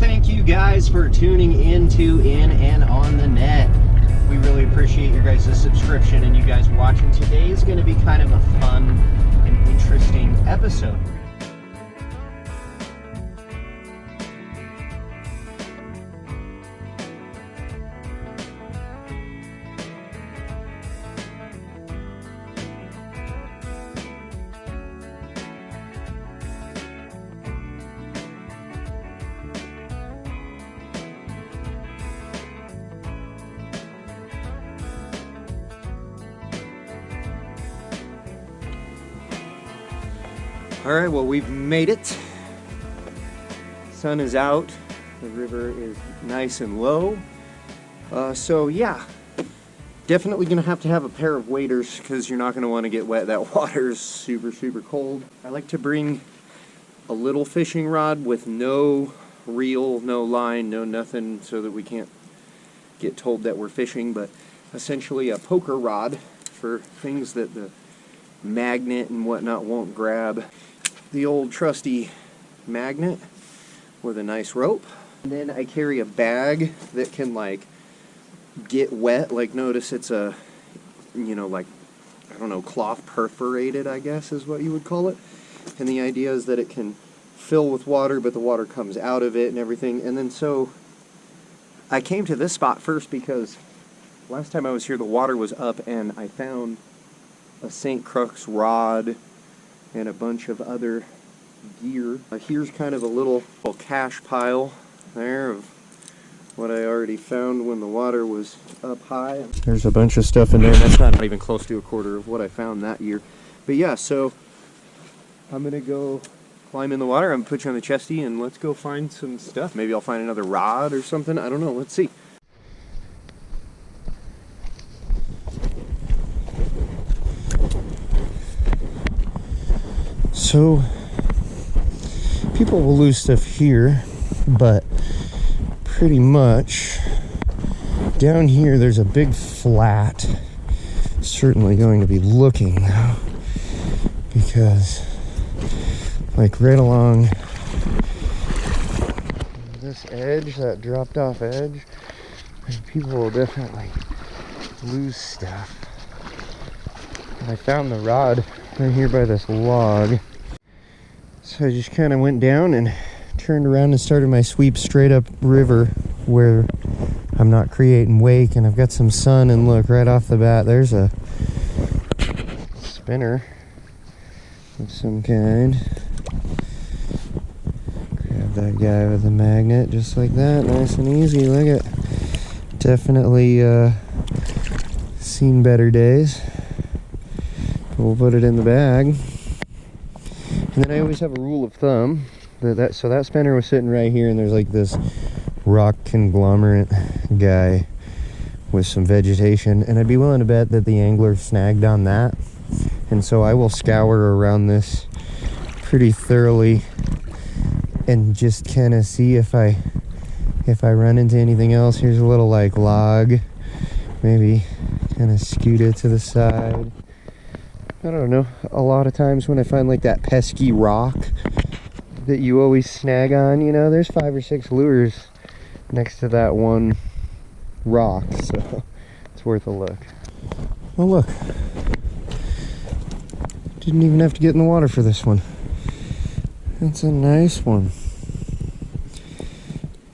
thank you guys for tuning into In and On the Net. We really appreciate your guys' subscription and you guys watching. Today is going to be kind of a fun and interesting episode. All right, well, we've made it. Sun is out. The river is nice and low. So yeah, definitely gonna have to have a pair of waders because you're not gonna want to get wet. That water is super, super cold. I like to bring a little fishing rod with no reel, no line, no nothing, so that we can't get told that we're fishing, but essentially a poker rod for things that the magnet and whatnot won't grab. The old trusty magnet with a nice rope. And then I carry a bag that can like get wet. Like notice it's a, like, I don't know, cloth perforated, I guess is what you would call it. And the idea is that it can fill with water, but the water comes out of it and everything. And then so I came to this spot first because last time I was here the water was up and I found a St. Crux rod and a bunch of other gear. Here's kind of a little cache pile there of what I already found when the water was up high. There's a bunch of stuff in there. That's not even close to a quarter of what I found that year. But yeah, so I'm gonna go climb in the water. I'm gonna put you on the chesty and let's go find some stuff. Maybe I'll find another rod or something. I don't know. Let's see. So, people will lose stuff here, but pretty much down here there's a big flat. Certainly going to be looking now, because like right along this edge, that dropped off edge, people will definitely lose stuff. And I found the rod right here by this log. So I just kind of went down and turned around and started my sweep straight up river where I'm not creating wake, and I've got some sun, and look, right off the bat there's a spinner of some kind. Grab that guy with the magnet just like that, nice and easy. Look at, definitely seen better days. We'll put it in the bag. And then I always have a rule of thumb so that spinner was sitting right here, and there's like this rock conglomerate guy with some vegetation, and I'd be willing to bet that the angler snagged on that. And so I will scour around this pretty thoroughly and just kind of see if I run into anything else. Here's a little like log, maybe kind of scoot it to the side. I don't know, a lot of times when I find like that pesky rock that you always snag on, there's 5 or 6 lures next to that one rock, so it's worth a look. Well, look, didn't even have to get in the water for this one. That's a nice one.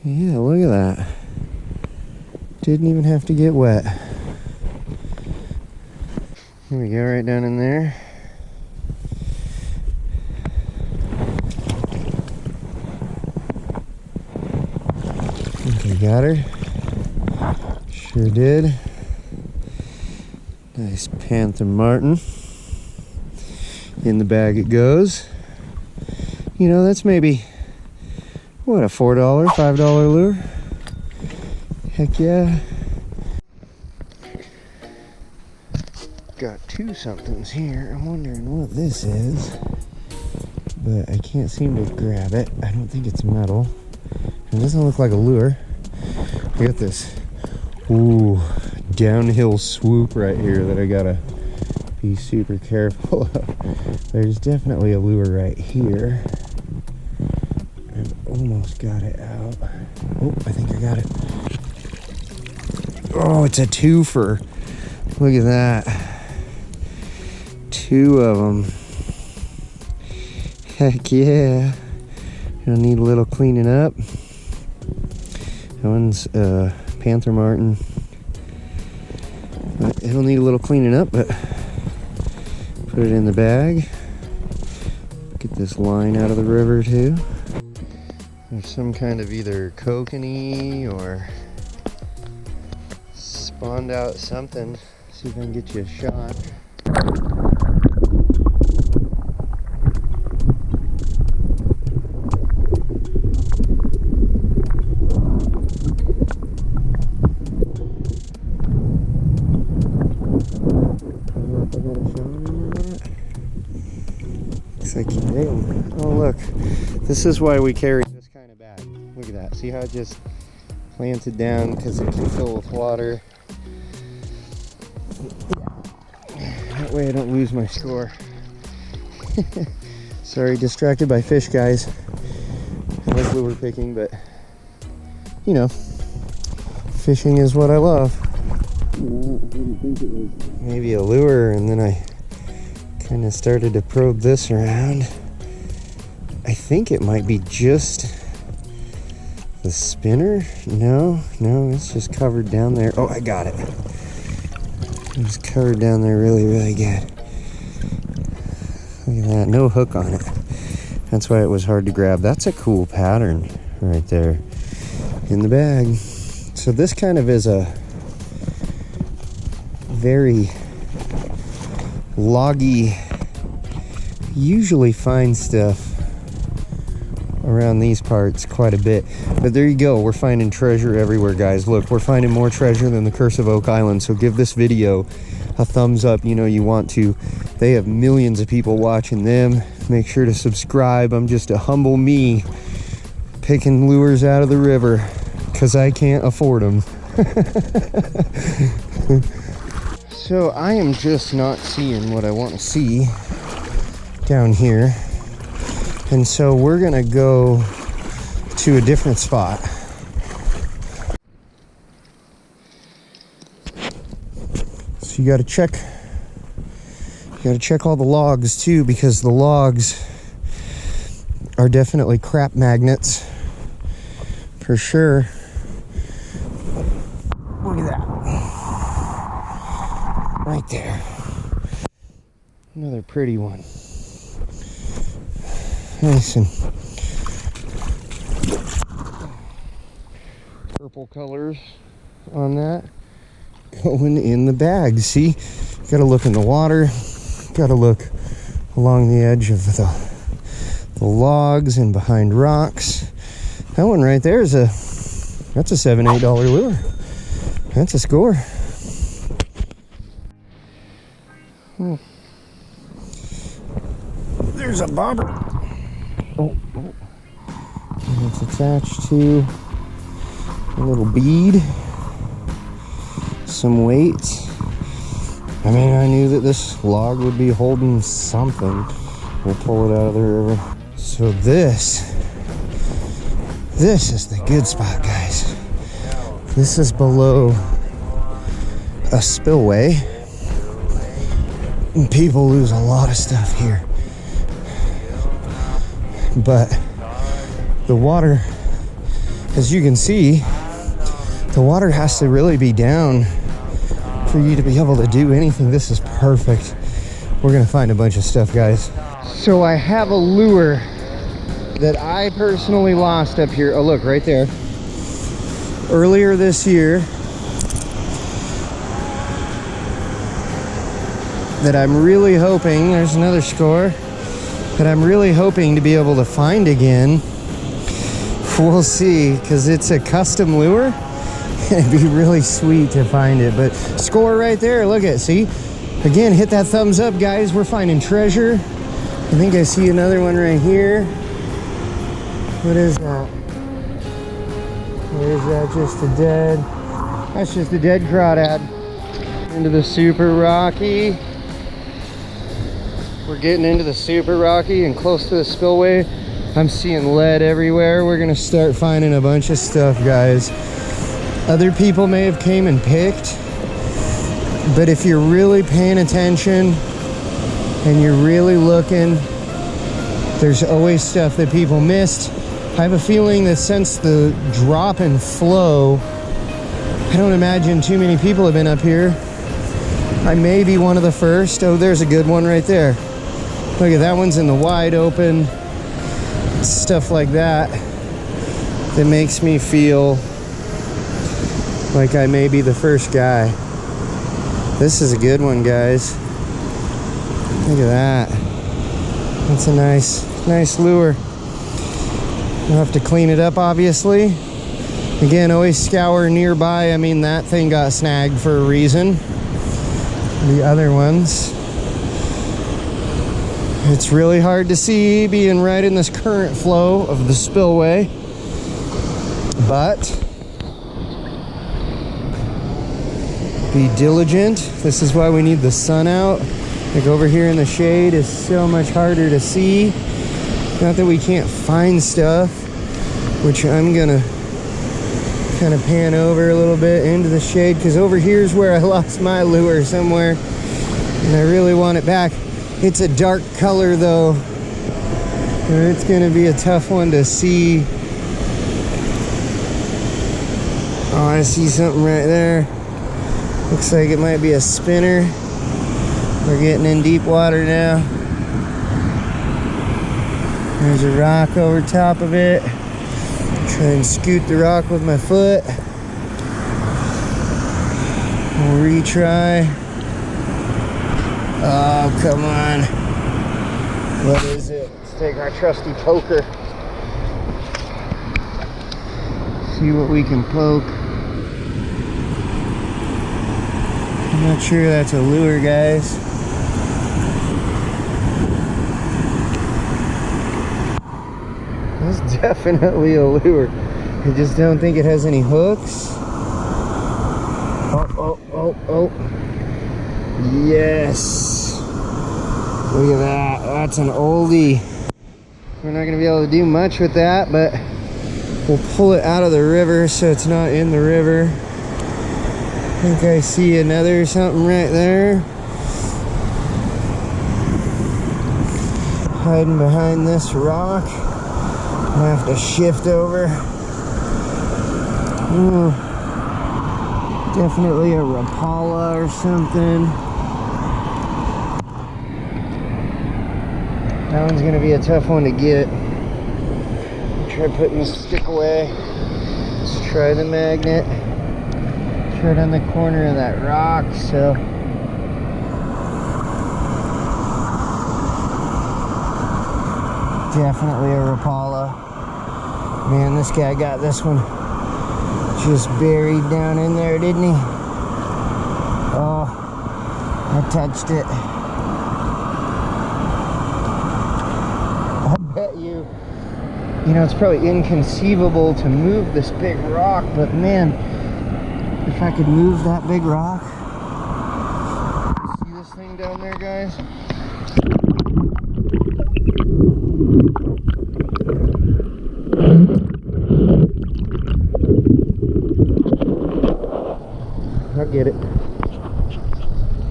Yeah, look at that. Didn't even have to get wet. Here we go, right down in there. think I got her. Sure did. Nice Panther Martin. In the bag it goes. You know, that's maybe, what, a $4, $5 lure? Heck yeah. Got two somethings here. I'm wondering what this is, but I can't seem to grab it. I don't think it's metal. It doesn't look like a lure. Look at this. Ooh, downhill swoop right here that I gotta be super careful of. There's definitely a lure right here. I'm Almost got it out. Oh, I think I got it. Oh, it's a twofer. Look at that. 2 of them. Heck yeah. It'll need a little cleaning up. That one's Panther Martin. But it'll need a little cleaning up, but put it in the bag. Get this line out of the river too. There's some kind of either kokanee or spawned out something. See if I can get you a shot. Looks like you did. Oh look, this is why we carry this kind of bag. Look at that. See how it just planted down because it can fill with water. That way I don't lose my score. Sorry, distracted by fish, guys. I like lure picking, but you know, fishing is what I love. Maybe a lure, and then I kind of started to probe this around. I think it might be just the spinner. No, it's just covered down there. Oh, I got it. It's covered down there really, really good. Look at that, no hook on it. That's why it was hard to grab. That's a cool pattern right there in the bag. So this kind of is a very loggy, usually find stuff around these parts quite a bit. But there you go, we're finding treasure everywhere, guys. Look, we're finding more treasure than the Curse of Oak Island. So give this video a thumbs up, you know you want to. They have millions of people watching them. Make sure to subscribe. I'm just a humble me picking lures out of the river because I can't afford them. So I am just not seeing what I want to see down here. And so we're gonna go to a different spot. So you gotta check all the logs too, because the logs are definitely crap magnets for sure. Look at that. Right there. Another pretty one. Nice and purple colors on that. Going in the bag. See, gotta look in the water, gotta look along the edge of the logs and behind rocks. That one right there is that's a $7-8 lure. That's a score. There's a bobber. Oh. And it's attached to a little bead. Some weight. I mean, I knew that this log would be holding something. We'll pull it out of the river. So this is the good spot, guys. This is below a spillway. And people lose a lot of stuff here. But the water, as you can see, the water has to really be down for you to be able to do anything. This is perfect. We're gonna find a bunch of stuff, guys. So I have a lure that I personally lost up here. Oh, look, right there. Earlier this year, that I'm really hoping, there's another score, that I'm really hoping to be able to find again. We'll see, because it's a custom lure. It'd be really sweet to find it, but score right there. Look at, see? Again, hit that thumbs up, guys. We're finding treasure. I think I see another one right here. What is that? Or is that just a dead? That's just a dead crawdad. Into the super rocky. We're getting into the super rocky and close to the spillway. I'm seeing lead everywhere. We're gonna start finding a bunch of stuff, guys. Other people may have came and picked, but if you're really paying attention and you're really looking, there's always stuff that people missed. I have a feeling that since the drop in flow, I don't imagine too many people have been up here. I may be one of the first. Oh, there's a good one right there. Look at that one's in the wide open. Stuff like that that makes me feel like I may be the first guy. This is a good one, guys. Look at that. That's a nice lure. We'll have to clean it up, obviously. Again, always scour nearby. I mean, that thing got snagged for a reason. The other ones, it's really hard to see being right in this current flow of the spillway, but be diligent. This is why we need the sun out. Like over here in the shade is so much harder to see. Not that we can't find stuff, which I'm gonna kind of pan over a little bit into the shade, because over here is where I lost my lure somewhere and I really want it back. It's a dark color though, and it's gonna be a tough one to see. Oh, I see something right there. Looks like it might be a spinner. We're getting in deep water now. There's a rock over top of it. Try and scoot the rock with my foot. We'll retry. Oh, come on. What is it? Let's take our trusty poker. See what we can poke. I'm not sure that's a lure, guys. That's definitely a lure. I just don't think it has any hooks. Oh. Yes. Look at that. That's an oldie. We're not going to be able to do much with that, but we'll pull it out of the river so it's not in the river. I think I see another something right there. Hiding behind this rock. I have to shift over. Ooh, definitely a Rapala or something. That one's gonna be a tough one to get. Try putting the stick away. Let's try the magnet. It's right on the corner of that rock, so. Definitely a Rapala. Man, this guy got this one just buried down in there, didn't he? Oh, I touched it. I bet you know, it's probably inconceivable to move this big rock, but man, if I could move that big rock. See this thing down there, guys? I'll get it.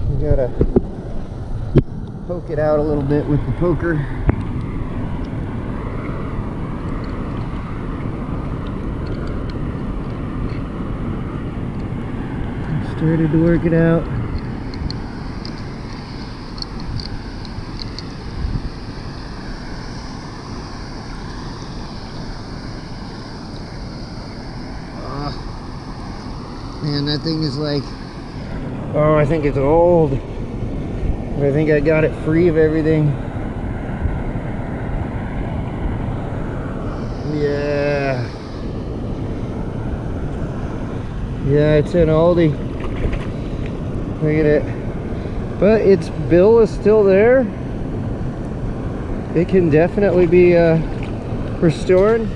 You gotta poke it out a little bit with the poker. Started to work it out. Man, that thing is like, oh, I think it's old. But I think I got it free of everything. Yeah. Yeah, it's an oldie. Look at it. But its bill is still there. It can definitely be restored.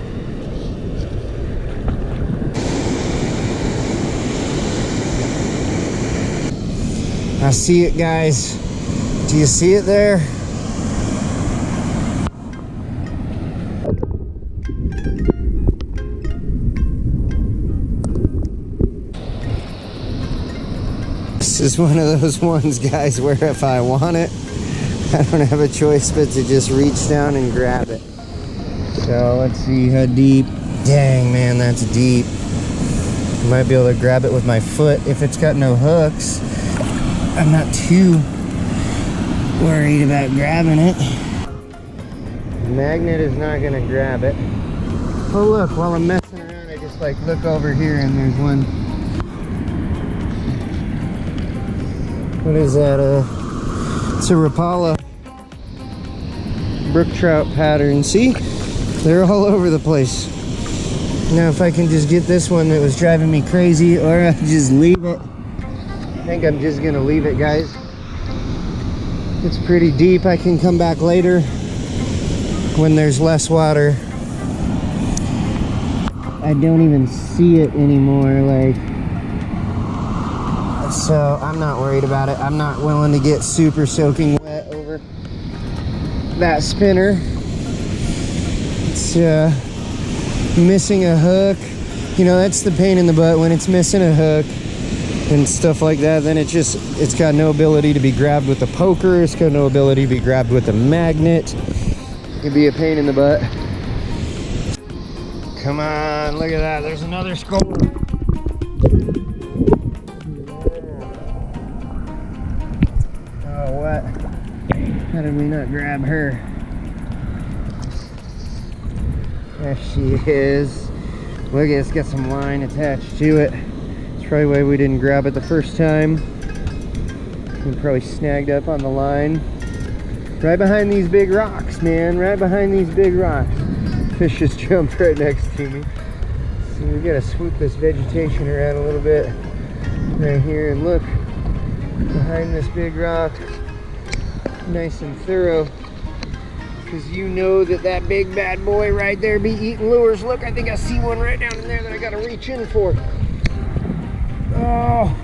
I see it, guys. Do you see it there? This is one of those ones, guys, where if I want it, I don't have a choice but to just reach down and grab it. So let's see how deep. Dang, man, that's deep. I might be able to grab it with my foot if it's got no hooks. I'm not too worried about grabbing it. The magnet is not gonna grab it. Oh look, while I'm messing around, I just like look over here and there's one. What is that? It's a Rapala brook trout pattern. See? They're all over the place. Now if I can just get this one that was driving me crazy, or I just leave it. I think I'm just gonna leave it, guys. It's pretty deep. I can come back later when there's less water. I don't even see it anymore, like, so I'm not worried about it. I'm not willing to get super soaking wet over that spinner. It's missing a hook. You know, that's the pain in the butt when it's missing a hook and stuff like that. Then it's got no ability to be grabbed with a poker. It's got no ability to be grabbed with a magnet. It can be a pain in the butt. Come on, look at that. There's another score. Oh, what? How did we not grab her? There she is. Look, it's got some line attached to it. That's probably why we didn't grab it the first time. We probably snagged up on the line. Right behind these big rocks, man. Right behind these big rocks. Fish just jumped right next to me. So we gotta swoop this vegetation around a little bit right here and look behind this big rock. Nice and thorough. Because you know that big bad boy right there be eating lures. Look, I think I see one right down in there that I gotta reach in for. Oh,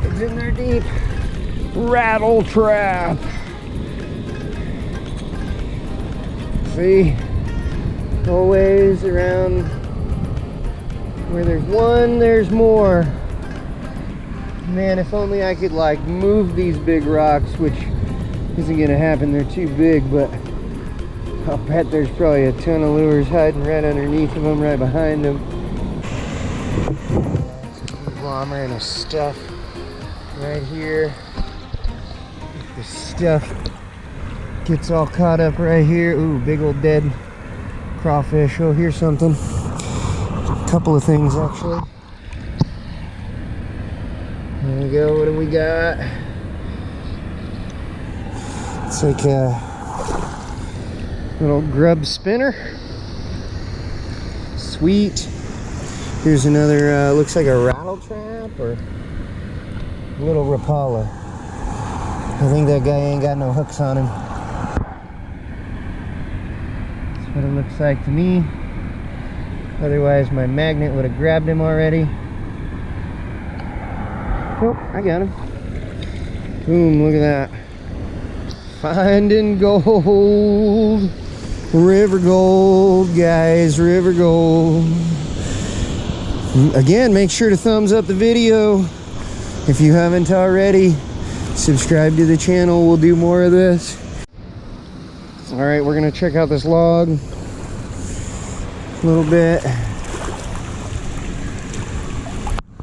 it's in there deep. Rattle trap. See? Always around where there's one, there's more. Man, if only I could like move these big rocks, which isn't gonna happen, they're too big, but I'll bet there's probably a ton of lures hiding right underneath of them, right behind them. Conglomerate of stuff right here. This stuff gets all caught up right here. Ooh, big old dead crawfish. Oh, here's something. A couple of things actually. There we go. What do we got? It's like a little grub spinner. Sweet. Here's another, looks like a rattle trap or little Rapala. I think that guy ain't got no hooks on him. That's what it looks like to me. Otherwise my magnet would have grabbed him already. Oh, I got him. Boom, look at that. Finding gold. River gold, guys, river gold. Again, make sure to thumbs up the video if you haven't already. Subscribe to the channel, we'll do more of this. All right, we're gonna check out this log a little bit.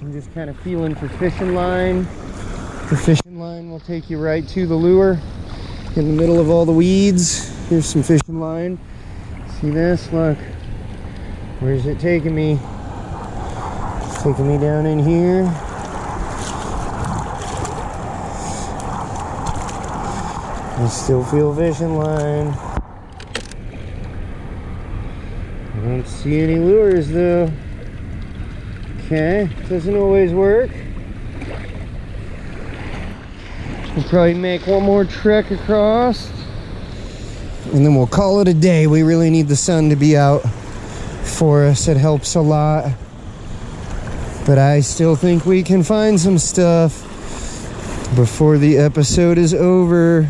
I'm just kind of feeling for fishing line. The fishing line will take you right to the lure in the middle of all the weeds. Here's some fishing line. See this? Look. Where's it taking me? It's taking me down in here. I still feel fishing line. I don't see any lures though. Okay, doesn't always work. We'll probably make one more trek across and then we'll call it a day. We really need the sun to be out for us. It helps a lot. But I still think we can find some stuff before the episode is over.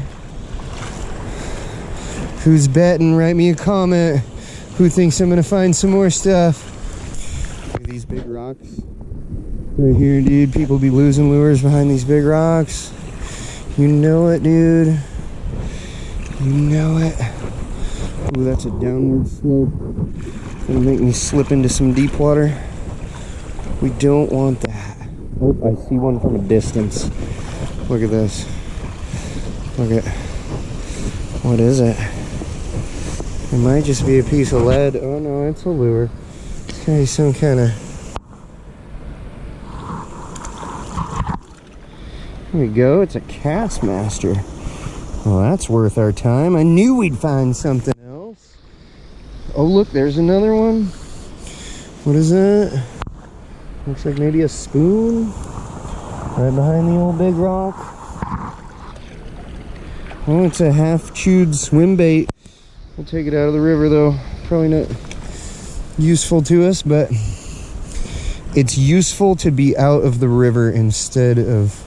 Who's betting? Write me a comment. Who thinks I'm gonna find some more stuff? Look at these big rocks. Right here, dude. People be losing lures behind these big rocks. You know it, dude. You know it. Ooh, that's a downward slope. It's gonna make me slip into some deep water. We don't want that. Oh, I see one from a distance. Look at this. Look at. What is it? It might just be a piece of lead. Oh no, it's a lure. It's gotta be some kind of. Here we go. It's a Castmaster. Well, that's worth our time. I knew we'd find something else. Oh, look, there's another one. What is that? Looks like maybe a spoon. Right behind the old big rock. Oh, it's a half-chewed swim bait. We'll take it out of the river, though. Probably not useful to us, but it's useful to be out of the river instead of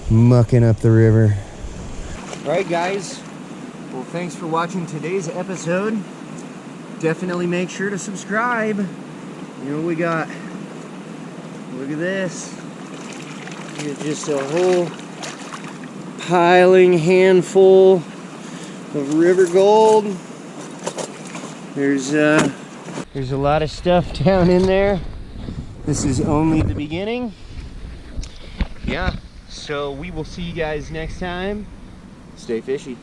mucking up the river. Alright guys, well thanks for watching today's episode. Definitely make sure to subscribe. You know what we got? Look at this. We got just a whole piling handful of river gold. There's a lot of stuff down in there. This is only the beginning. Yeah. So we will see you guys next time. Stay fishy.